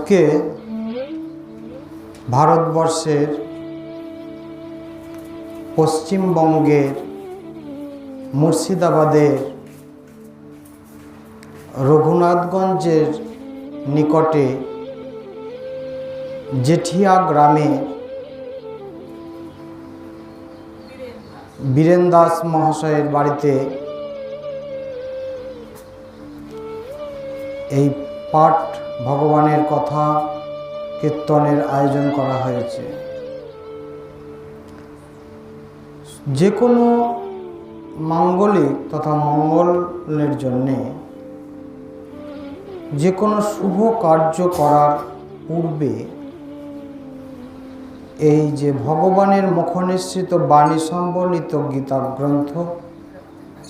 আজকে ভারতবর্ষের পশ্চিমবঙ্গের মুর্শিদাবাদের রঘুনাথগঞ্জের নিকটে জেঠিয়া গ্রামে বীরেন দাস মহাশয়ের বাড়িতে এই পাঠ ভগবানের কথা কীর্তনের আয়োজন করা হয়েছে। যে কোনো মাঙ্গলিক তথা মঙ্গলের জন্যে যে কোনো শুভ কার্য করার পূর্বে এই যে ভগবানের মুখনিসৃত বাণী সম্বলিত গীতা গ্রন্থ,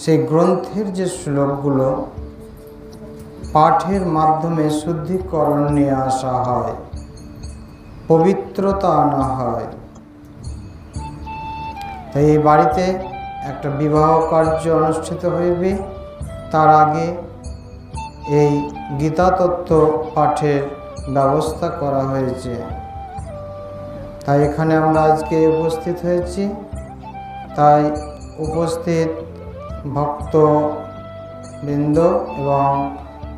সেই গ্রন্থের যে শ্লোকগুলো পাঠের মাধ্যমে শুদ্ধিকরণ নিয়ে আসা হয়, পবিত্রতা আনা হয়। তাই এই বাড়িতে একটা বিবাহ কার্য অনুষ্ঠিত হইবে, তার আগে এই গীতা তত্ত্ব পাঠের ব্যবস্থা করা হয়েছে। তাই এখানে আমরা আজকে উপস্থিত হয়েছি। তাই উপস্থিত ভক্তবৃন্দ এবং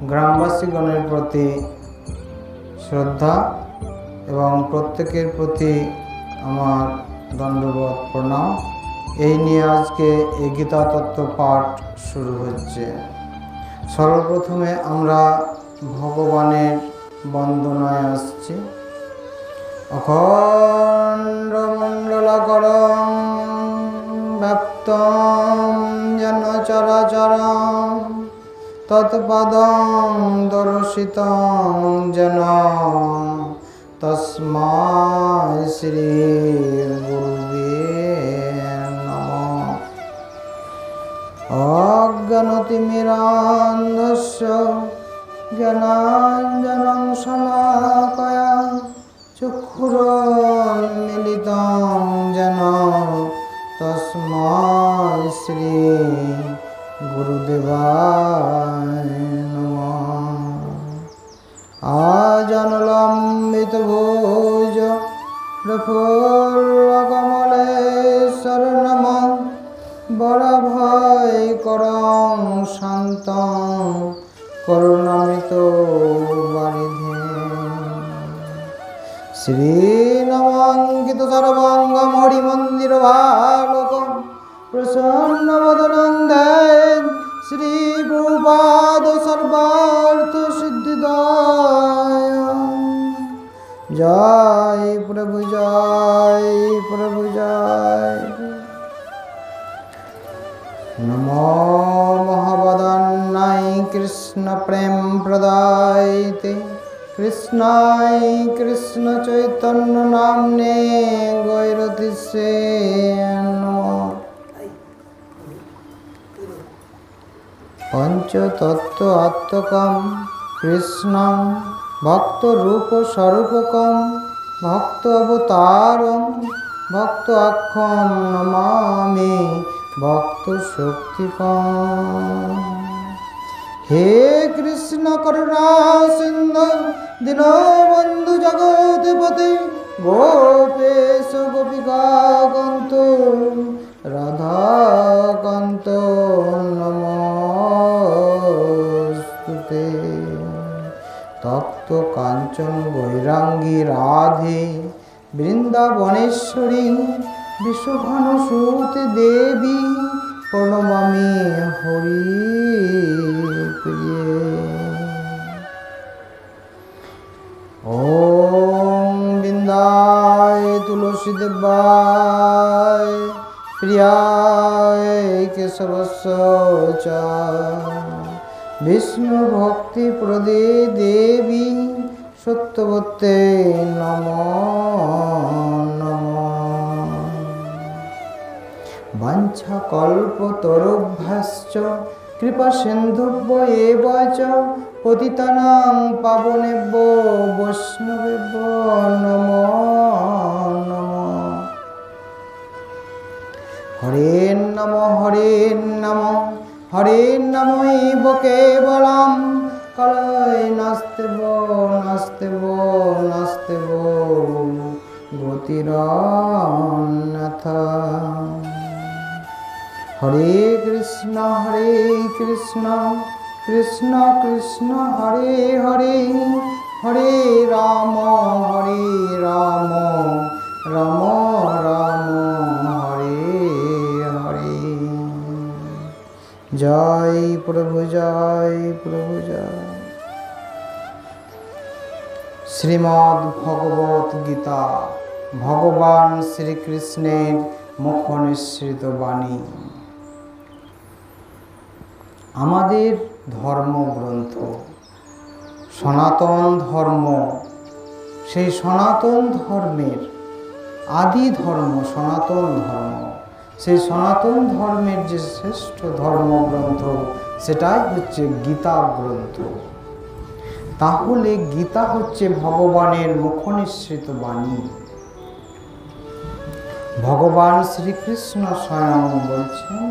গ্রামবাসীগণের প্রতি শ্রদ্ধা এবং প্রত্যেকের প্রতি আমার দণ্ডবত প্রণাম। এই নিয়ে আজকে এই গীতা তত্ত্ব পাঠ শুরু হচ্ছে। সর্বপ্রথমে আমরা ভগবানের বন্দনায় আসছি। অখণ্ড মণ্ডলাকারং ব্যাপ্তং যেন চরাচরং তৎপদং দর্শিতং যেন তস্মাৎ শ্রী গুরুবে নমঃ। অজ্ঞানতিমিরান্ধস্য জ্ঞানাঞ্জনং শলাকয়া চক্ষুরোন্মিলিतं যেন তস্মাৎ শ্রী গুরুদেবায় নমঃ। আজনলম্বিতভুজ প্রফুল্লকমলেশ্বর নমঃ। বরাভয়করং শান্তং করুণামৃত বারিধে শ্রীনমাঙ্কিত সর্বাঙ্গম হরিমন্দির ভালকম প্রসন্নবদনং ধ্যান শ্রী গুরুপাদ সর্বার্থ সিদ্ধিদায়। জয় প্রভু, জয় প্রভু, জয়। নমো মহাবদন্নায় কৃষ্ণ প্রেম প্রদায়তে কৃষ্ণায় কৃষ্ণ চৈতন্য নাম্নে গৈরতিসে নমঃ। পঞ্চতত্ত্ব আত্মকম কৃষ্ণং ভক্তরূপ স্বরূপকম ভক্ত অবতারং ভক্ত আখ্যং নমামি ভক্ত শক্তিকম। হে কৃষ্ণ করুণা সিন্ধু দীনবন্ধু জগৎপতে গোপেশ গোপিকাকান্ত রাধাকান্ত নমস্তুতে। তপ্ত কাঞ্চন গৈরাঙ্গী রাধে বৃন্দাবনেশ্বরী বিশ্বভানুসুতে দেবী প্রণমামি হরি প্রিয়ে। ওম বৃন্দায় তুলসী দেবায় প্রিয়ায় কেশবস্য চ বিষ্ণু ভক্তি প্রদে দেবী সত্যবতে নমো নমঃ। বাঞ্ছা কল্পতরুভ্যশ্চ কৃপা সিন্ধুভ্য এব চ পতিতানাং পাবনেভ্যো বৈষ্ণবেভ্যো নমো নমঃ। হরে নমঃ, হরে নমঃ, হরে নমঃ কেবলম কলয়না নাস্তেব নাস্তেব নাস্তেব গতির অন্যথা। হরে কৃষ্ণ কৃষ্ণ কৃষ্ণ হরে হরে, হরে রাম রাম রাম হরে হরে। জয় প্রভু জয় প্রভু জয়। শ্রীমদ্ ভগবত গীতা, ভগবান শ্রীকৃষ্ণের মুখ নিঃসৃত বাণী, আমাদের ধর্মগ্রন্থ, সনাতন ধর্ম। সেই সনাতন ধর্মের আদি ধর্ম সনাতন ধর্ম, সেই সনাতন ধর্মের যে শ্রেষ্ঠ ধর্মগ্রন্থ সেটাই হচ্ছে গীতা গ্রন্থ। তাহলে গীতা হচ্ছে ভগবানের মুখ নিঃসৃত বাণী। ভগবান শ্রীকৃষ্ণ স্বয়ং বলছেন,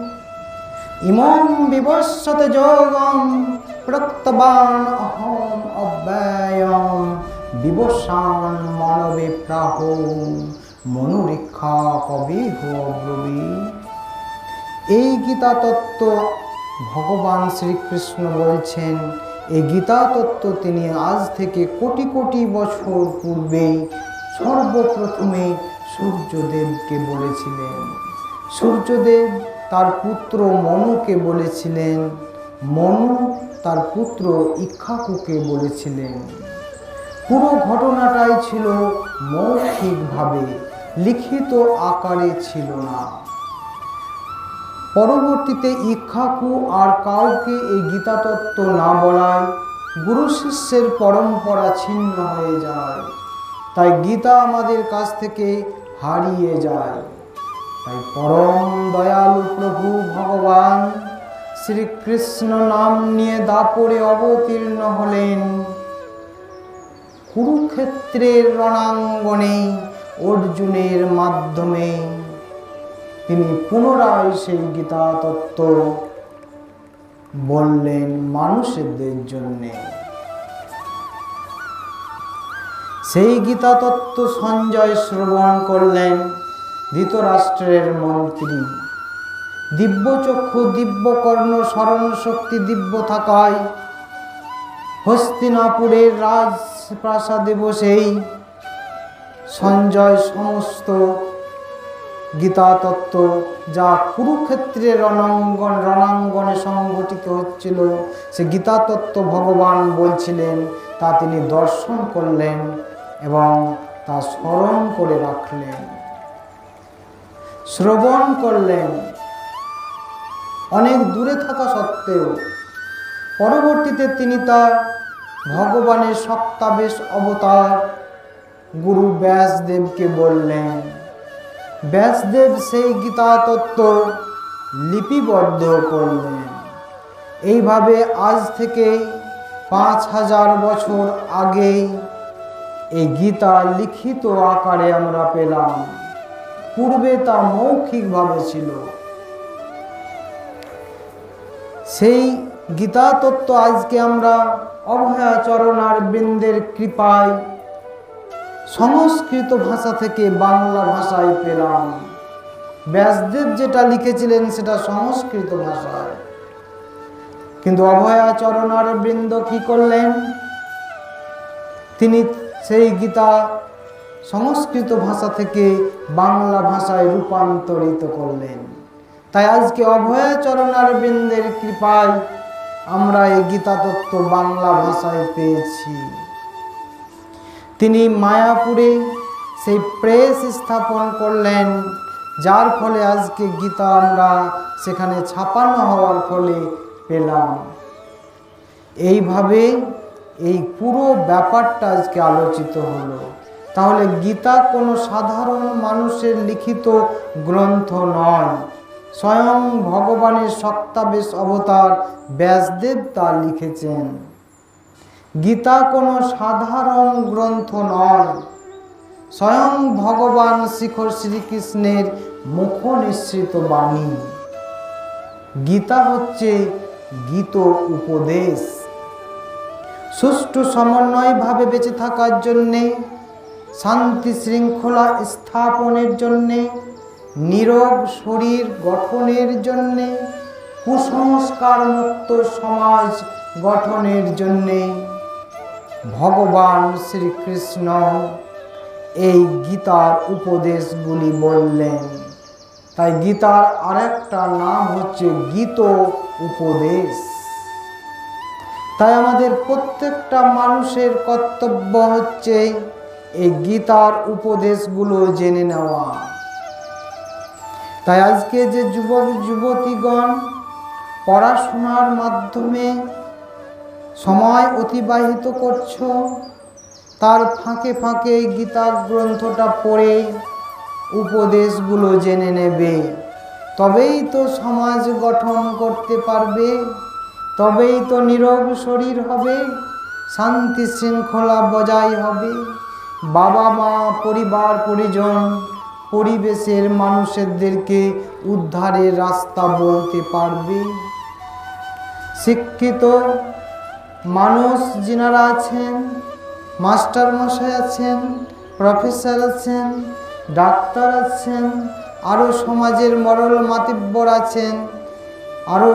ইমং বিবস্বতে যোগম প্রক্তবান অহম অব্যয়ম বিবস্বান মনবিপ্রাহ মনুরীক্ষা কবি ব্রবী। এই গীতা তত্ত্ব ভগবান শ্রীকৃষ্ণ বলছেন, এই গীতা তত্ত্ব তিনি আজ থেকে কোটি কোটি বছর পূর্বে সর্বপ্রথমে সূর্যদেবকে বলেছিলেন। সূর্যদেব তার পুত্র মনুকে বলেছিলেন, মনু তার পুত্র ইক্ষ্বাকুকে বলেছিলেন। পুরো ঘটনাটাই ছিল মৌখিকভাবে, লিখিত আকারে ছিল না। পরবর্তীতে ইক্ষ্বাকু আর কাউকে এই গীতা তত্ত্ব না বলায় গুরু শিষ্যের পরম্পরা ছিন্ন হয়ে যায়। তাই গীতা আমাদের কাছ থেকে হারিয়ে যায়। তাই পরম দয়ালু প্রভু ভগবান শ্রীকৃষ্ণ নাম নিয়ে দাপরে অবতীর্ণ হলেন। কুরুক্ষেত্রের রণাঙ্গনে অর্জুনের মাধ্যমে তিনি পুনরায় সেই গীতা তত্ত্ব বললেন মানুষদের জন্যে। সেই গীতা তত্ত্ব সঞ্জয় শ্রবণ করলেন। ধৃতরাষ্ট্রের মন্ত্রী, দিব্যচক্ষু দিব্যকর্ণ স্মরণ শক্তি দিব্য থাকায় হস্তিনাপুরের রাজপ্রাসাদে বসেই সঞ্জয় সমস্ত গীতা তত্ত্ব যা কুরুক্ষেত্রের রণাঙ্গনে সংঘটিত হচ্ছিল, সে গীতা তত্ত্ব ভগবান বলছিলেন, তা তিনি দর্শন করলেন এবং তা স্মরণ করে রাখলেন, শ্রবণ করলেন। অনেক দূরে থাকা সত্ত্বেও পরবর্তীতে তিনি তার ভগবানের সত্তাবেশ অবতার গুরু ব্যাসদেবকে বললেন। ব্যাসদেব সেই গীতা তত্ত্ব লিপিবদ্ধ করলেন। এইভাবে আজ থেকে 5000 বছর আগে এই গীতা লিখিত আকারে আমরা পেলাম। পূর্বে তা মৌখিকভাবে ছিল। সেই গীতা তত্ত্ব আজকে আমরা অভয়াচরণার বৃন্দের কৃপায় সংস্কৃত ভাষা থেকে বাংলা ভাষায় পেলাম। ব্যাসদেব যেটা লিখেছিলেন সেটা সংস্কৃত ভাষায়, কিন্তু অভয়াচরণার বৃন্দ কি করলেন? তিনি সেই গীতা সংস্কৃত ভাষা থেকে বাংলা ভাষায় রূপান্তরিত করলেন। তাই আজকে অভয়াচরণার বৃন্দের কৃপায় আমরা এই গীতা তত্ত্ব বাংলা ভাষায় পেয়েছি। তিনি মায়াপুরে সেই প্রেস স্থাপন করলেন, যার ফলে আজকে গীতা আমরা সেখানে ছাপানো হওয়ার ফলে পেলাম। এইভাবে এই পুরো ব্যাপারটা আজকে আলোচিত হলো। তাহলে গীতা কোনো সাধারণ মানুষের লিখিত গ্রন্থ নয়, স্বয়ং ভগবানের সত্তাবেশ অবতার ব্যাসদেব তা লিখেছেন। গীতা কোনো সাধারণ গ্রন্থ নয়, স্বয়ং ভগবান শিখর শ্রীকৃষ্ণের মুখ নিঃসৃত বাণী। গীতা হচ্ছে গীত উপদেশ। সুষ্ঠু সমন্বয়ভাবে বেঁচে থাকার জন্যে, শান্তি শৃঙ্খলা স্থাপনের জন্যে, নীরব শরীর গঠনের জন্যে, কুসংস্কার মুক্ত সমাজ গঠনের জন্যে ভগবান শ্রীকৃষ্ণ এই গীতার উপদেশগুলি বললেন। তাই গীতার আরেকটা নাম হচ্ছে গীত উপদেশ। তাই আমাদের প্রত্যেকটা মানুষের কর্তব্য হচ্ছে এই গীতার উপদেশগুলো জেনে নেওয়া। তাই আজকে যে যুবক যুবতীগণ পড়াশোনার মাধ্যমে সময় অতিবাহিত করছো, তার ফাঁকে ফাঁকে গীতা গ্রন্থটা পড়ে উপদেশগুলো জেনে নেবে। তবেই তো সমাজ গঠন করতে পারবে, তবেই তো নীরব শরীর হবে, শান্তি শৃঙ্খলা বজায় হবে, বাবা মা পরিবার পরিজন পরিবেশের মানুষদেরকে উদ্ধারের রাস্তা বলতে পারবে। শিক্ষিত মানুষ যিনারা আছেন, মাস্টার মশাই আছেন, প্রফেসর আছেন, ডাক্তার আছেন, আরও সমাজের মরল মাতব্বর আছেন, আরও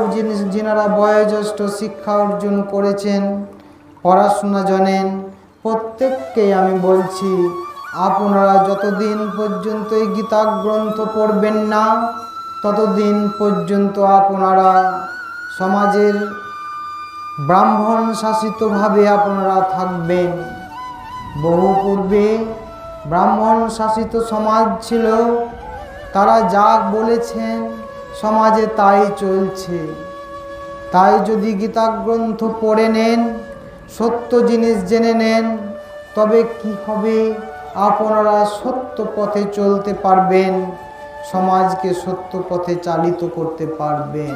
যিনারা বয়োজ্যেষ্ঠ শিক্ষা অর্জন করেছেন, পড়াশোনা জানেন, প্রত্যেককে আমি বলছি, আপনারা যতদিন পর্যন্ত এই গীতা গ্রন্থ পড়বেন না, ততদিন পর্যন্ত আপনারা সমাজের ব্রাহ্মণ শাসিতভাবে আপনারা থাকবেন। বহু পূর্বে ব্রাহ্মণ শাসিত সমাজ ছিল, তারা যা বলেছেন সমাজে তাই চলছে। তাই যদি গীতা গ্রন্থ পড়ে নেন, সত্য জিনিস জেনে নেন, তবে কি হবে, আপনারা সত্য পথে চলতে পারবেন, সমাজকে সত্য পথে চালিত করতে পারবেন।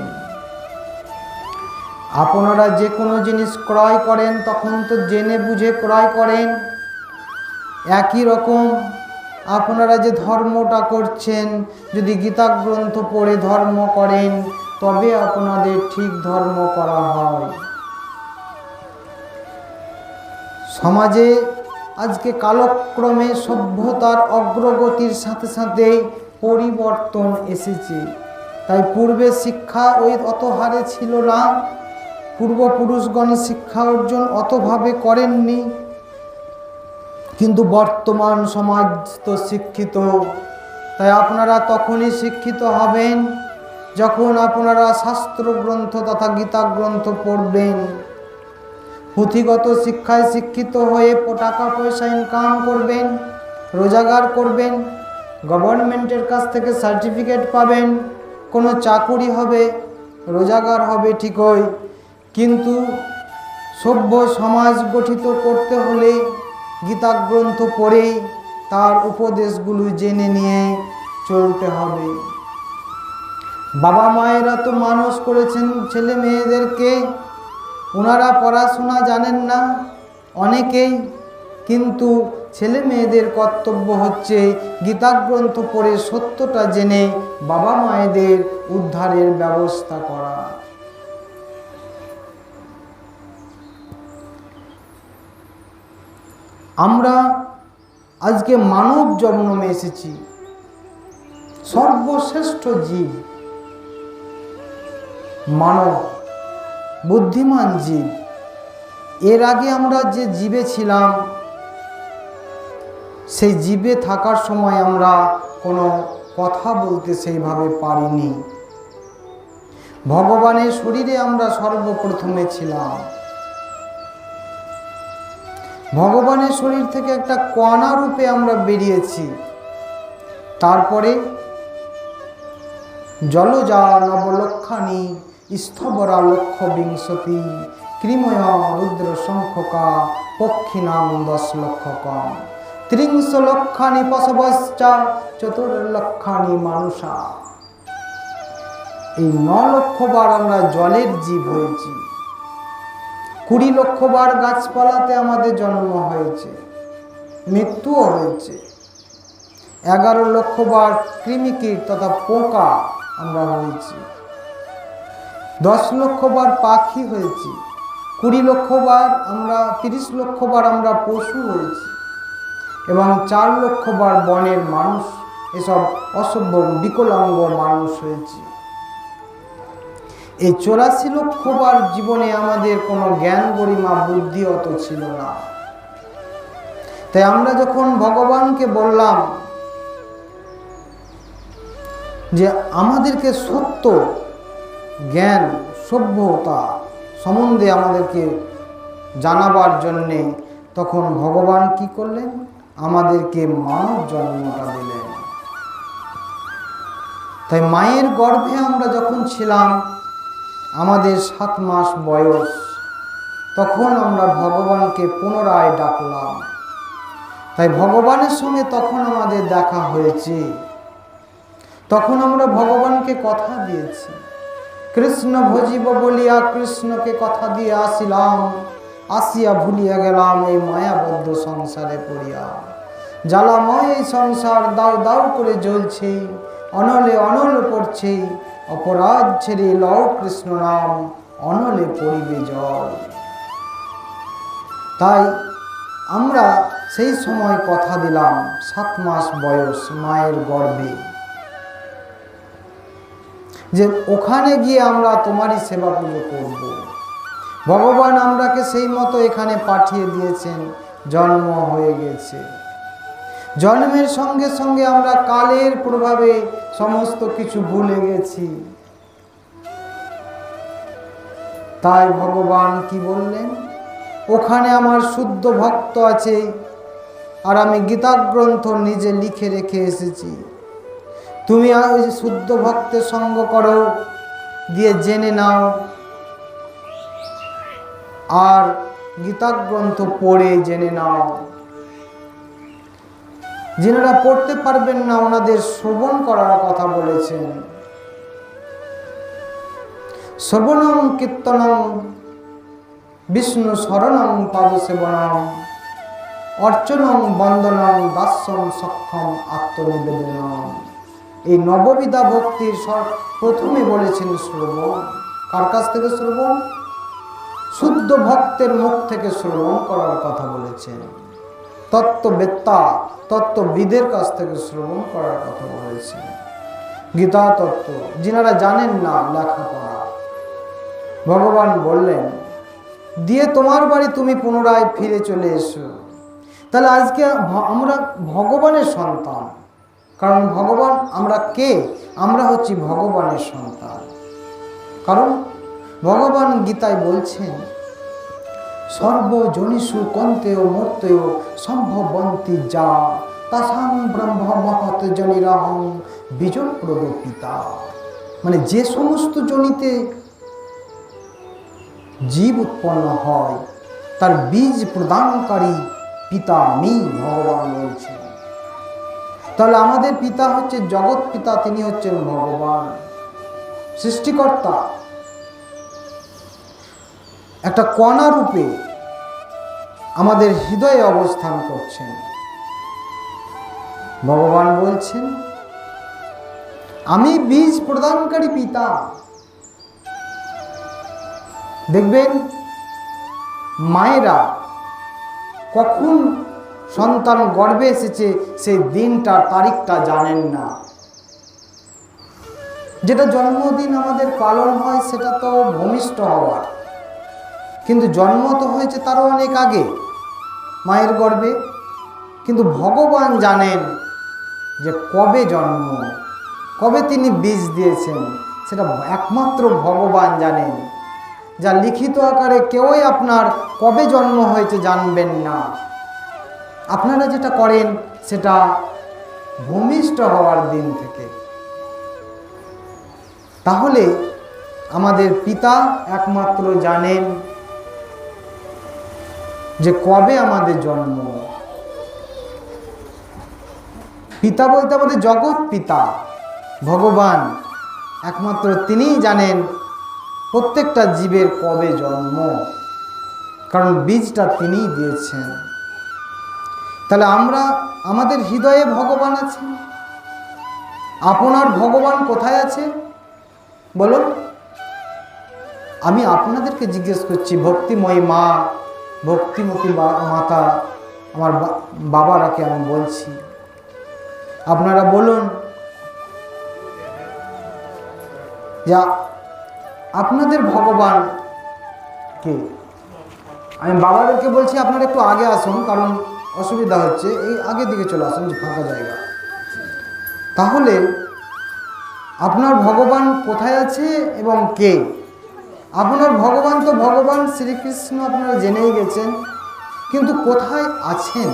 আপনারা যে কোনো জিনিস ক্রয় করেন তখন তো জেনে বুঝে ক্রয় করেন। একই রকম আপনারা যে ধর্মটা করছেন, যদি গীতা গ্রন্থ পড়ে ধর্ম করেন, তবে আপনাদের ঠিক ধর্ম করা হয়। সমাজে আজকে কালক্রমে সভ্যতার অগ্রগতির সাথে সাথে পরিবর্তন এসেছে। তাই পূর্বে শিক্ষা অত হারে ছিল না, পূর্বপুরুষগণ শিক্ষা অর্জন অতভাবে করেননি, কিন্তু বর্তমান সমাজ তো শিক্ষিত। তাই আপনারা তখনই শিক্ষিত হবেন যখন আপনারা শাস্ত্র গ্রন্থ তথা গীতা গ্রন্থ পড়বেন। পুঁথিগত শিক্ষায় শিক্ষিত হয়ে টাকা পয়সা ইনকাম করবেন, রোজগার করবেন, গভর্নমেন্টের কাছ থেকে সার্টিফিকেট পাবেন, কোনো চাকুরি হবে, রোজগার হবে ঠিকই, কিন্তু সভ্য সমাজ গঠিত করতে হলে গীতা গ্রন্থ পড়ে তার উপদেশগুলো জেনে নিয়ে চলতে হবে। বাবা মায়েরা তো মানুষ করেছেন ছেলে মেয়েদেরকে, ওনারা পড়াশোনা জানেন না অনেকেই, কিন্তু ছেলে মেয়েদের কর্তব্য হচ্ছে গীতা গ্রন্থ পড়ে সত্যটা জেনে বাবা মায়েদের উদ্ধারের ব্যবস্থা করা। আমরা আজকে মানব জন্মে এসেছি, সর্বশ্রেষ্ঠ জীব মানব, বুদ্ধিমান জীব। এর আগে আমরা যে জীবে ছিলাম, সেই জীবে থাকার সময় আমরা কোনো কথা বলতে সেইভাবে পারিনি। ভগবানের শরীরে আমরা সর্বপ্রথমে ছিলাম। ভগবানের শরীর থেকে একটা কণা রূপে আমরা বেরিয়েছি। তারপরে জলজা নবলক্ষানি স্থবরা লক্ষ বিংশতি ক্রিময় রুদ্র সংখ্যকা পক্ষিণাং 10 লক্ষকা ত্রিংশ লক্ষানি পশবশ্চা চতুর্লক্ষানি মানুষা। এই 9 লক্ষ বার আমরা জলের জীব হয়েছি, 20 লক্ষ বার গাছপালাতে আমাদের জন্ম হয়েছে, মৃত্যুও হয়েছে, 11 লক্ষ বার কৃমিকীট তথা পোকা আমরা হয়েছি, 10 লক্ষ বার পাখি হয়েছি, 20 লক্ষ বার আমরা 30 লক্ষ বার আমরা পশু হয়েছি এবং 4 লক্ষ বার বনের মানুষ, এসব অসভ্য বিকলাঙ্গ মানুষ হয়েছি। এই 84 লক্ষ বার জীবনে আমাদের কোনো জ্ঞান গরিমা বুদ্ধি অত ছিল না। তাই আমরা যখন ভগবানকে বললাম যে আমাদেরকে সত্য জ্ঞান সভ্যতা সম্বন্ধে আমাদেরকে জানাবার জন্যে, তখন ভগবান কি করলেন? আমাদেরকে মানব জন্মটা দিলেন। তাই মায়ের গর্ভে আমরা যখন ছিলাম, আমাদের 7 মাস বয়স, তখন আমরা ভগবানকে পুনরায় ডাকলাম। তাই ভগবানের সঙ্গে তখন আমাদের দেখা হয়েছে, তখন আমরা ভগবানকে কথা দিয়েছি, কৃষ্ণ ভজিব বলিয়া কৃষ্ণকে কথা দিয়ে আসিলাম, আসিয়া ভুলিয়া গেলাম এই মায়াবদ্ধ সংসারে পড়িয়া। জ্বালাময় এই সংসার দাউ দাউ করে জ্বলছে, অনলে অনল পড়ছে, অপরাধ ছেড়ে লও কৃষ্ণ নাম, অনলে পড়িবে জল। তাই আমরা সেই সময় কথা দিলাম, 7 মাস বয়স মায়ের গর্ভে, যে ওখানে গিয়ে আমরা তোমারই সেবা পুজো করব। ভগবান আমরাকে সেই মতো এখানে পাঠিয়ে দিয়েছেন, জন্ম হয়ে গেছে। জন্মের সঙ্গে সঙ্গে আমরা কালের প্রভাবে সমস্ত কিছু ভুলে গেছি। তাই ভগবান কি বললেন? ওখানে আমার শুদ্ধ ভক্ত আছে, আর আমি গীতা গ্রন্থ নিজে লিখে রেখে এসেছি। তুমি ওই শুদ্ধ ভক্তের সঙ্গ করো, দিয়ে জেনে নাও, আর গীতা গ্রন্থ পড়ে জেনে নাও। যিনারা পড়তে পারবেন না, ওনাদের শ্রবণ করার কথা বলেছেন। শ্রবণং কীর্তনং বিষ্ণু শরণং পাদসেবনং অর্চনং বন্দনং দাস্যং সক্ষম আত্মনিবেদনং। এই নববিধা ভক্তির প্রথমে বলেছেন শ্রবণ। কার কাছ থেকে শ্রবণ? শুদ্ধ ভক্তের মুখ থেকে শ্রবণ করার কথা বলেছেন। তত্ত্ববেত্তা তত্ত্ববিদের কাছ থেকে শ্রবণ করার কথা বলেছেন। গীতা তত্ত্ব যিনারা জানেন না লেখাপড়া, ভগবান বললেন দিয়ে তোমার বাড়ি তুমি পুনরায় ফিরে চলে এসো। তাহলে আজকে আমরা ভগবানের সন্তান। কারণ ভগবান আমরা কে? আমরা হচ্ছি ভগবানের সন্তান। কারণ ভগবান গীতায় বলছেন সর্বজনীষু কন্তেয় মূর্তেয় সম্ভবন্তি যা তাসাং ব্রহ্ম মহৎ জনিরাহং বীজং প্রদপিতা। মানে যে সমস্ত জনিতে জীব উৎপন্ন হয় তার বীজ প্রদানকারী পিতা আমি, ভগবান বলছেন। তাহলে আমাদের পিতা হচ্ছে জগৎ পিতা, তিনি হচ্ছেন ভগবান সৃষ্টিকর্তা। একটা কণা রূপে আমাদের হৃদয়ে অবস্থান করছেন। ভগবান বলছেন আমি বীজ প্রদানকারী পিতা। দেখবেন মায়েরা কখন সন্তান গর্ভে এসেছে সেই দিনটা তারিখটা জানেন না। যেটা জন্মদিন আমাদের পালন হয় সেটা তো ভূমিষ্ঠ হওয়ার, কিন্তু জন্ম তো হয়েছে তারও অনেক আগে মায়ের গর্ভে। কিন্তু ভগবান জানেন যে কবে জন্ম, কবে তিনি বীজ দিয়েছেন, সেটা একমাত্র ভগবান জানেন। যা লিখিত আকারে কেউই আপনার কবে জন্ম হয়েছে জানবেন না। আপনারা যেটা করেন সেটা ভূমিষ্ঠ হওয়ার দিন থেকে। তাহলে আমাদের পিতা একমাত্র জানেন যে কবে আমাদের জন্ম। পিতা বলতে আমাদের জগৎ পিতা ভগবান, একমাত্র তিনিই জানেন প্রত্যেকটা জীবের কবে জন্ম, কারণ বীজটা তিনিই দিয়েছেন। তাহলে আমরা আমাদের হৃদয়ে ভগবান আছেন। আপনার ভগবান কোথায় আছে বলুন? আমি আপনাদেরকে জিজ্ঞেস করছি, ভক্তিময়ী মা, ভক্তিমতী মাতা, আমার বাবারাকে আমি বলছি, আপনারা বলুন যা আপনাদের ভগবান কে? আমি বাবাদেরকে বলছি আপনারা একটু আগে আসুন, কারণ অসুবিধা হচ্ছে, এই আগের দিকে চলে আসুন, যে ফাঁকা জায়গা। তাহলে আপনার ভগবান কোথায় আছে এবং কে? আপনার ভগবান তো ভগবান শ্রীকৃষ্ণ, আপনারা জেনেই গেছেন, কিন্তু কোথায় আছেন?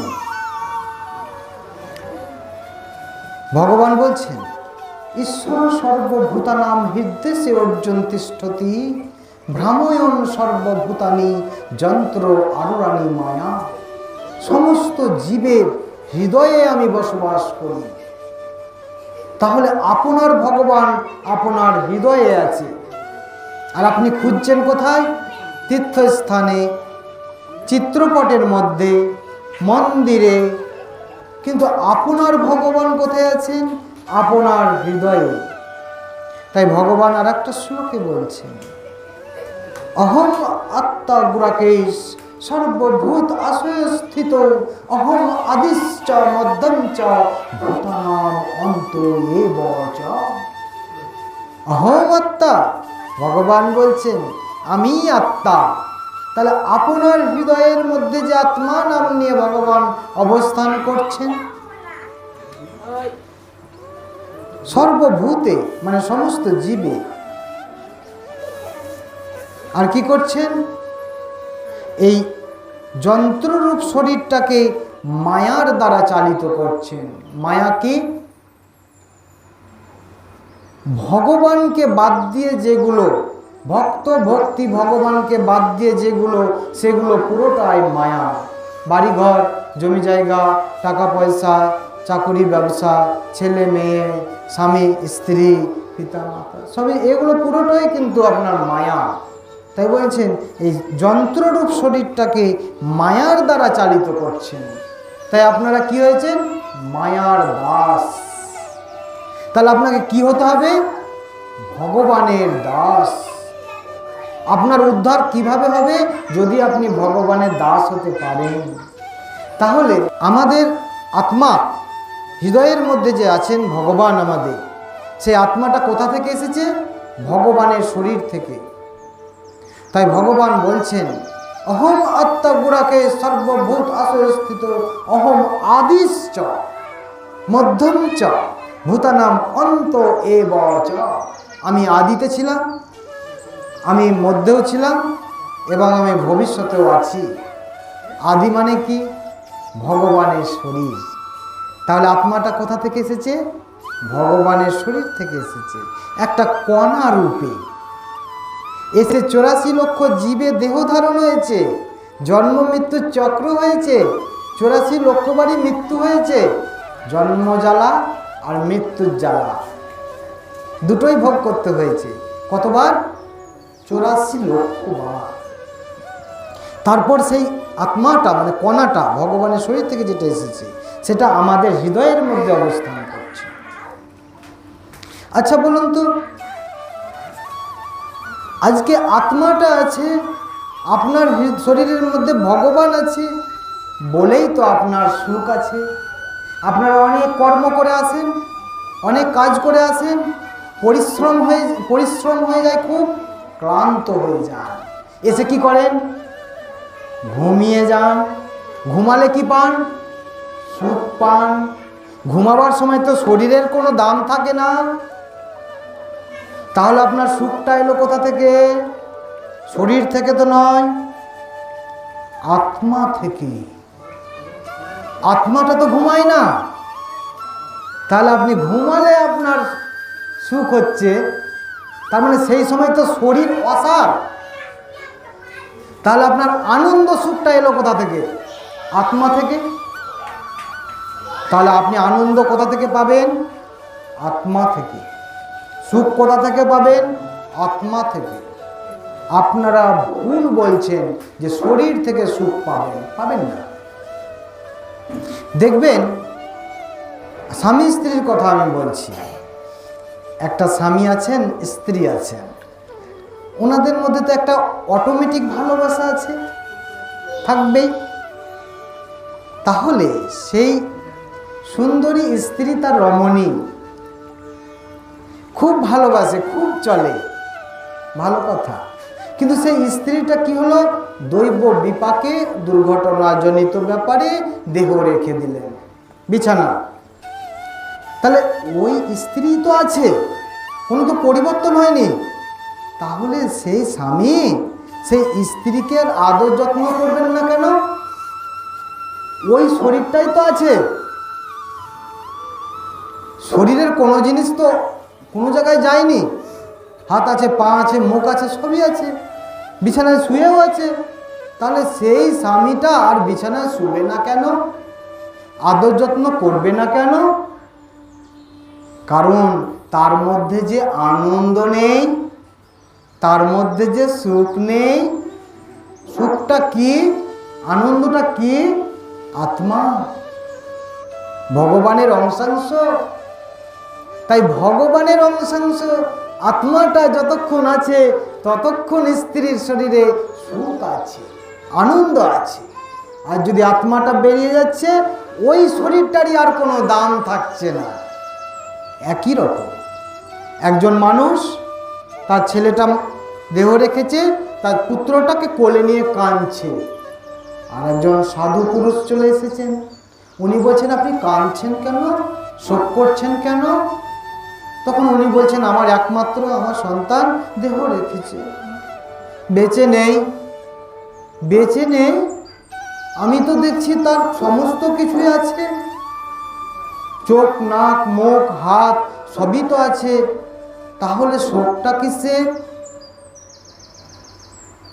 ভগবান বলছেন, ঈশ্বর সর্বভূতানাং হৃদ্দেশে অর্জুন তিষ্ঠতি, ভ্রাময়ন সর্বভূতানি যন্ত্র আরুরানি মায়া। সমস্ত জীবের হৃদয়ে আমি বসবাস করি। তাহলে আপনার ভগবান আপনার হৃদয়ে আছে, আর আপনি খুঁজছেন কোথায়? তীর্থস্থানে, চিত্রপটের মধ্যে, মন্দিরে, কিন্তু আপনার ভগবান কোথায় আছেন? আপনার হৃদয়ে। তাই ভগবান আর একটা শ্লোকে বলছেন, অহম আত্মা গুরাকেশ সর্বভূত আশ্রয় স্থিত, অহম আদিশ্চ মধ্যম চ ভূতানাম অন্ত এব চ। অহম আত্মা, ভগবান বলছেন আমি আত্মা। তাহলে আপনার হৃদয়ের মধ্যে যে আত্মা নাম নিয়ে ভগবান অবস্থান করছেন, সর্বভূতে মানে সমস্ত জীবে। আর কি করছেন? এই যন্ত্ররূপ শরীরটাকে মায়ার দ্বারা চালিত করছেন। মায়া কি? ভগবানকে বাদ দিয়ে যেগুলো, ভক্ত ভক্তি ভগবানকে বাদ দিয়ে যেগুলো, সেগুলো পুরোটাই মায়া। বাড়িঘর, জমি জায়গা, টাকা পয়সা, চাকুরি, ব্যবসা, ছেলে মেয়ে, স্বামী স্ত্রী, পিতা মাতা, সবই এগুলো পুরোটাই কিন্তু আপনার মায়া। তাই বলছেন এই যন্ত্ররূপ শরীরটাকে মায়ার দ্বারা চালিত করছেন। তাই আপনারা কি হয়েছেন? মায়ার দাস। তাহলে আপনাকে কি হতে হবে? ভগবানের দাস। আপনার উদ্ধার কিভাবে হবে? যদি আপনি ভগবানের দাস হতে পারেন। তাহলে আমাদের আত্মা, হৃদয়ের মধ্যে যে আছেন ভগবান আমাদের, সেই আত্মাটা কোথা থেকে এসেছে? ভগবানের শরীর থেকে। তাই ভগবান বলছেন, অহম আত্মা গুড়াকে সর্বভূত আশ্রয় স্থিত, অহম আদিশ্চ মধ্যম চ ভূতানাম অন্ত এব চ। আমি আদিতে ছিলাম, আমি মধ্যেও ছিলাম, এবং আমি ভবিষ্যতেও আছি। আদি মানে কি? ভগবানের শরীর। তাহলে আত্মাটা কোথা থেকে এসেছে? ভগবানের শরীর থেকে এসেছে, একটা কণা রূপে এসে 84 লক্ষ জীবে দেহ ধারণ হয়েছে, জন্ম মৃত্যুর চক্র হয়েছে, 84 লক্ষ বারই মৃত্যু হয়েছে। জন্ম জ্বালা আর মৃত্যুর জ্বালা দুটোই ভোগ করতে হয়েছে। কতবার? 84 লক্ষ বার। তারপর সেই আত্মাটা মানে কণাটা ভগবানের শরীর থেকে যেটা এসেছে, সেটা আমাদের হৃদয়ের মধ্যে অবস্থান করছে। আচ্ছা বলুন তো, আজকে আত্মাটা আছে, আপনার শরীরের মধ্যে ভগবান আছে বলেই তো আপনার সুখ আছে। আপনারা অনেক কর্ম করে আসেন, অনেক কাজ করে আসেন, পরিশ্রম হয়ে যায়, খুব ক্লান্ত হয়ে যান, এসে কি করেন? ঘুমিয়ে যান। ঘুমালে কি পান? সুখ পান। ঘুমাবার সময় তো শরীরের কোনো দাম থাকে না। তাহলে আপনার সুখটা এলো কোথা থেকে? শরীর থেকে তো নয়, আত্মা থেকে। আত্মাটা তো ঘুমায় না। তাহলে আপনি ঘুমালে আপনার সুখ হচ্ছে, তার মানে সেই সময় তো শরীর অসার। তাহলে আপনার আনন্দ সুখটা এলো কোথা থেকে? আত্মা থেকে। তাহলে আপনি আনন্দ কোথা থেকে পাবেন? আত্মা থেকে। সুখ কোথা থেকে পাবেন? আত্মা থেকে। আপনারা ভুল বলছেন যে শরীর থেকে সুখ পাবেন, পাবেন না। দেখবেন, স্বামী স্ত্রীর কথা আমি বলছি। একটা স্বামী আছেন, স্ত্রী আছেন, ওনাদের মধ্যে তো একটা অটোমেটিক ভালোবাসা আছে, থাকবেই। তাহলে সেই সুন্দরী স্ত্রী তার রমণী খুব ভালোবাসে, খুব চলে, ভালো কথা। কিন্তু সেই স্ত্রীটা কি হলো, দৈব বিপাকে দুর্ঘটনাজনিত ব্যাপারে দেহ রেখে দিলেন বিছানা। তাহলে ওই স্ত্রী তো আছে, কোনো তো পরিবর্তন হয়নি। তাহলে সেই স্বামী সেই স্ত্রীকে আর আদর যত্ন করবেন না কেন? ওই শরীরটাই তো আছে, শরীরের কোনো জিনিস তো কোনো জায়গায় যায়নি। হাত আছে, পা আছে, মুখ আছে, সবই আছে, বিছানায় শুয়েও আছে। তাহলে সেই স্বামীটা আর বিছানায় শুবে না কেন? আদর যত্ন করবে না কেন? কারণ তার মধ্যে যে আনন্দ নেই, তার মধ্যে যে সুখ নেই। সুখটা কি, আনন্দটা কি? আত্মা, ভগবানের অংশাংশ। তাই ভগবানের অংশাংশ আত্মাটা যতক্ষণ আছে ততক্ষণ স্ত্রীর শরীরে সুখ আছে, আনন্দ আছে। আর যদি আত্মাটা বেরিয়ে যাচ্ছে, ওই শরীরটারই আর কোনো দাম থাকছে না। একই রকম একজন মানুষ তার ছেলেটা দেহ রেখেছে, তার পুত্রটাকে কোলে নিয়ে কাঁদছে। আর একজন সাধু পুরুষ চলে এসেছেন, উনি বলছেন আপনি কাঁদছেন কেন, শোক করছেন কেন? তখন উনি বলছেন আমার একমাত্র আমার সন্তান দেহ রেখেছে, বেঁচে নেই, বেঁচে নেই। আমি তো দেখছি তার সমস্ত কিছুই আছে, চোখ, নাক, মুখ, হাত সবই তো আছে, তাহলে শোকটা কিসে?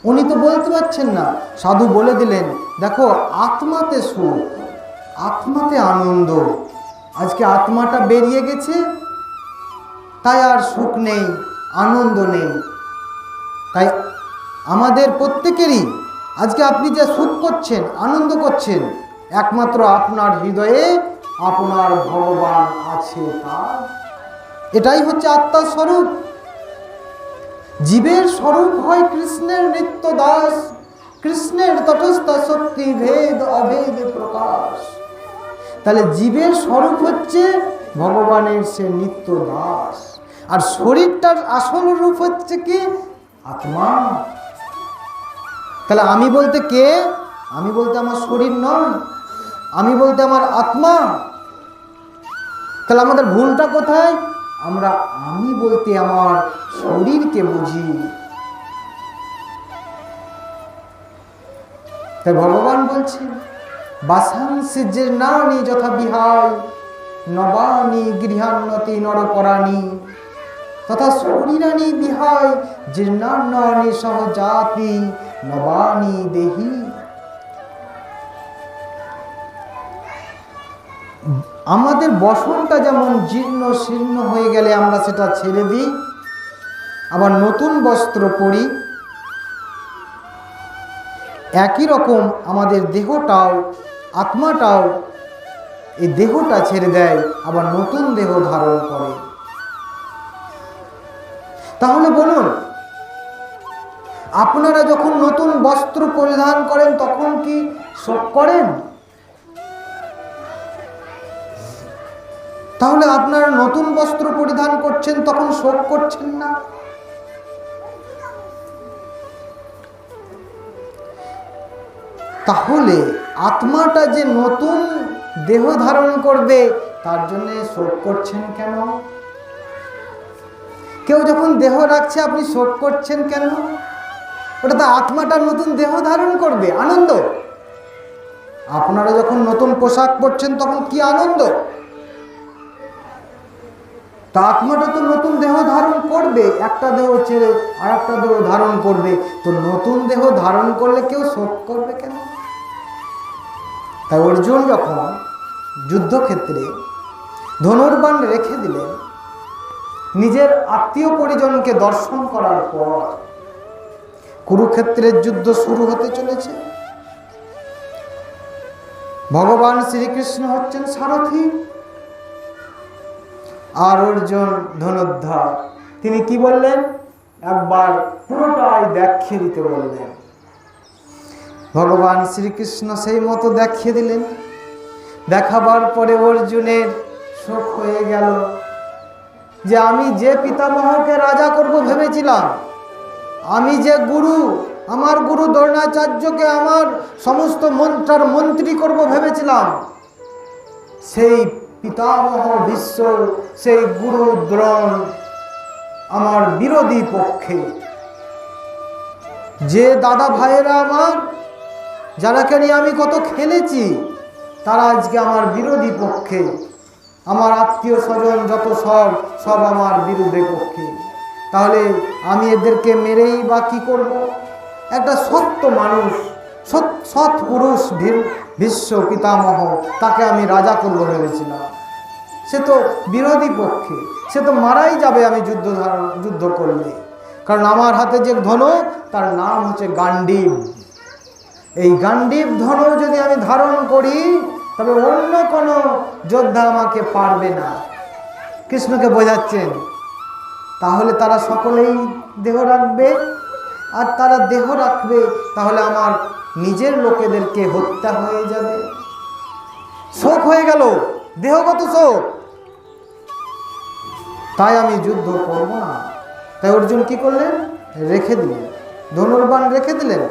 উনি তো বলতে পারছেন না। সাধু বলে দিলেন, দেখো আত্মাতে সুখ, আত্মাতে আনন্দ। আজকে আত্মাটা বেরিয়ে গেছে, তাই আর সুখ নেই, আনন্দ নেই। তাই আমাদের প্রত্যেকেরই আজকে আপনি যে সুখ করছেন, আনন্দ করছেন, একমাত্র আপনার হৃদয়ে আপনার ভগবান আছে। তার এটাই হচ্ছে আত্মার স্বরূপ। জীবের স্বরূপ হয় কৃষ্ণের নিত্য দাস, কৃষ্ণের তটস্থ শক্তি ভেদ অভেদ প্রকাশ। তাহলে জীবের স্বরূপ হচ্ছে ভগবানের সে নিত্য দাস, আর শরীরটার আসল রূপ হচ্ছে কি? আত্মা। তাহলে আমি বলতে কে? আমি বলতে আমার শরীর নয়, আমি বলতে আমার আত্মা। তাহলে আমাদের ভুলটা কোথায়? আমরা আমি বলতে আমার শরীরকে বুঝি। তাই ভগবান বলছেন বাসাংসি জীর্ণানি যথা বিহায় নবানি গৃহান্নতি নরপরাণী তথা শরীরানি বিহায় জীর্ণান্নানি সহজাতি নবানি দেহি। আমাদের বসনটা যেমন জীর্ণ শীর্ণ হয়ে গেলে আমরা সেটা ছেড়ে দিই, আবার নতুন বস্ত্র পরি, একই রকম আমাদের দেহটাও, আত্মাটাও এই দেহটা ছেড়ে দেয়, আবার নতুন দেহ ধারণ করে। তাহলে বলুন, আপনারা যখন নতুন বস্ত্র পরিধান করেন তখন কি শোক করেন? তাহলে আপনারা নতুন বস্ত্র পরিধান করছেন তখন শোক করছেন না? তাহলে আত্মাটা যে নতুন দেহ ধারণ করবে তার জন্য শোক করছেন কেন? কেউ যখন দেহ রাখছে আপনি শোক করছেন কেন? ওটা তো আত্মাটা নতুন দেহ ধারণ করবে, আনন্দ। আপনারা যখন নতুন পোশাক পরছেন তখন কি আনন্দ? তা আত্মাটা তো নতুন দেহ ধারণ করবে, একটা দেহ ছেড়ে আর একটা দেহ ধারণ করবে। তো নতুন দেহ ধারণ করলে কেউ শোক করবে কেন? তাই অর্জুন যখন যুদ্ধক্ষেত্রে ধনুর্বাণ রেখে দিলেন, নিজের আত্মীয় পরিজনকে দর্শন করার পর কুরুক্ষেত্রের যুদ্ধ শুরু হতে চলেছে। ভগবান শ্রীকৃষ্ণ হচ্ছেন সারথী আর অর্জুন ধনুর্ধর। তিনি কি বললেন? একবার পুরোটাই দেখিয়ে দিতে বললেন। ভগবান শ্রীকৃষ্ণ সেই মতো দেখিয়ে দিলেন। দেখাবার পরে অর্জুনের শোক হয়ে গেল যে আমি যে পিতামহকে রাজা করব ভেবেছিলাম, আমি যে গুরু, আমার গুরু দ্রোণাচার্যকে আমার সমস্ত মন্ত্রার মন্ত্রী করব ভেবেছিলাম, সেই পিতামহ ভীষ্ম, সেই গুরু দ্রোণ আমার বিরোধী পক্ষে। যে দাদা ভাইয়েরা আমার, যারাকে নিয়ে আমি কত খেলেছি, তারা আজকে আমার বিরোধী পক্ষে। আমার আত্মীয় স্বজন যত সব আমার বিরুদ্ধে পক্ষে। তাহলে আমি এদেরকে মেরেই বা কী করব? একটা সত্য মানুষ, সৎ পুরুষ ভীষ্ম পিতামহ, তাকে আমি রাজা করব ভেবেছিলাম। সে তো বিরোধী পক্ষে, সে তো মারাই যাবে আমি যুদ্ধ করলে। কারণ আমার হাতে যে ধনুক, তার নাম হচ্ছে গান্ডীব। এই গান্ডীব ধনুক যদি আমি ধারণ করি, তবে অন্য কোনো যোদ্ধা আমাকে পারবে না। কৃষ্ণকে বোঝাচ্ছেন। তাহলে তারা সকলেই দেহ রাখবে, আর তারা দেহ রাখবে, তাহলে আমার নিজের লোকেদেরকে হত্যা হয়ে যাবে। শোক হয়ে গেল, দেহগত শোক। তাই আমি যুদ্ধ করব না। তাই অর্জুন কি করলেন? রেখে দিলেন, ধনুর্বাণ রেখে দিলেন।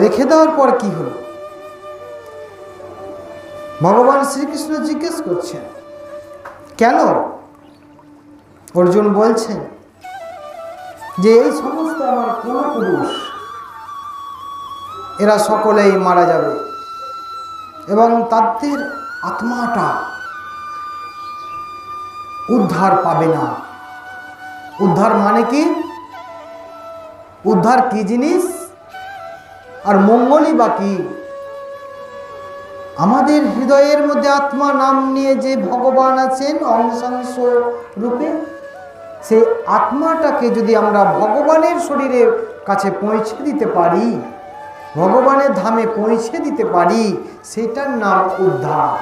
রেখে দেওয়ার পর কি হলো? ভগবান শ্রীকৃষ্ণ জিজ্ঞেস করছেন, কেন? অর্জুন বলছেন যে এই সমস্ত আমার পূর্বপুরুষ, এরা সকলেই মারা যাবে এবং তাদের আত্মাটা উদ্ধার পাবে না। উদ্ধার মানে কি? উদ্ধার কি জিনিস? আর মঙ্গলই বা কি? আমাদের হৃদয়ের মধ্যে আত্মা নাম নিয়ে যে ভগবান আছেন অংশাংশ রূপে, সেই আত্মাটাকে যদি আমরা ভগবানের শরীরের কাছে পৌঁছে দিতে পারি, ভগবানের ধামে পৌঁছে দিতে পারি, সেটার নাম উদ্ধার।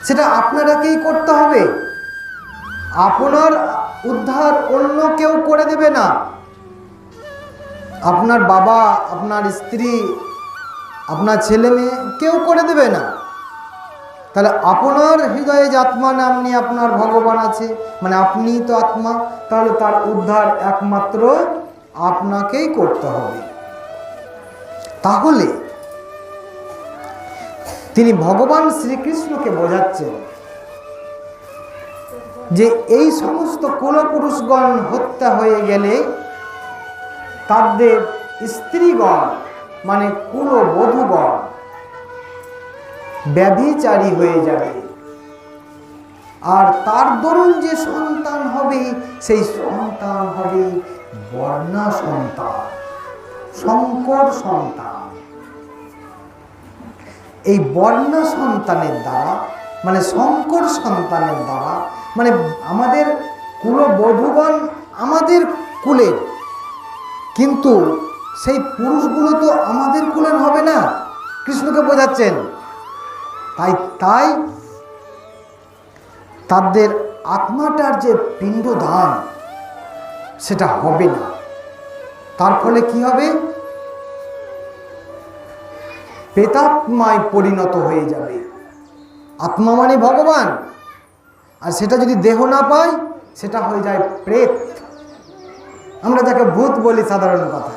সেটা আপনারাকেই করতে হবে। আপনার উদ্ধার অন্য কেউ করে দেবে না। আপনার বাবা, আপনার স্ত্রী, আপনার ছেলে মেয়ে কেউ করে দেবে না। তাহলে আপনার হৃদয়ে যে আত্মা নাম নিয়ে আপনার ভগবান আছে, মানে আপনি তো আত্মা, তাহলে তার উদ্ধার একমাত্র আপনাকেই করতে হবে। তাহলে তিনি ভগবান শ্রীকৃষ্ণকে বোঝাচ্ছেন যে এই সমস্ত কুলপুরুষগণ হত্যা হয়ে গেলে তাদের স্ত্রীগণ, মানে কুলবধূগণ ব্যভিচারী হয়ে যাবে। আর তার দরুন যে সন্তান হবে, সেই সন্তান হবে বর্ণা সন্তান, শঙ্কর সন্তান। এই বর্ণা সন্তানের দ্বারা, মানে শঙ্কর সন্তানের দ্বারা, মানে আমাদের কুলবধূগণ আমাদের কুলের, কিন্তু সেই পুরুষগুলো তো আমাদের কুলের হবে না। কৃষ্ণকে বোঝাচ্ছেন। তাই তাদের আত্মাটার যে পিণ্ডদান, সেটা হবে না। তার ফলে কি হবে? প্রেতাত্মায় পরিণত হয়ে যাবে। আত্মা মানে ভগবান, আর সেটা যদি দেহ না পায়, সেটা হয়ে যায় প্রেত। আমরা যাকে ভূত বলি সাধারণ কথা,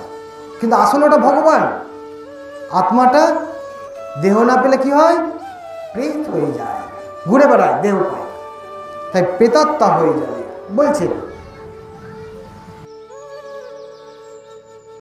কিন্তু আসলে ওটা ভগবান। আত্মাটা দেহ না পেলে কি হয়? প্রেত হয়ে যায়, ঘুরে বেড়ায়, দেহ পায়, তাই প্রেতাত্মা হয়ে যাবে বলছে।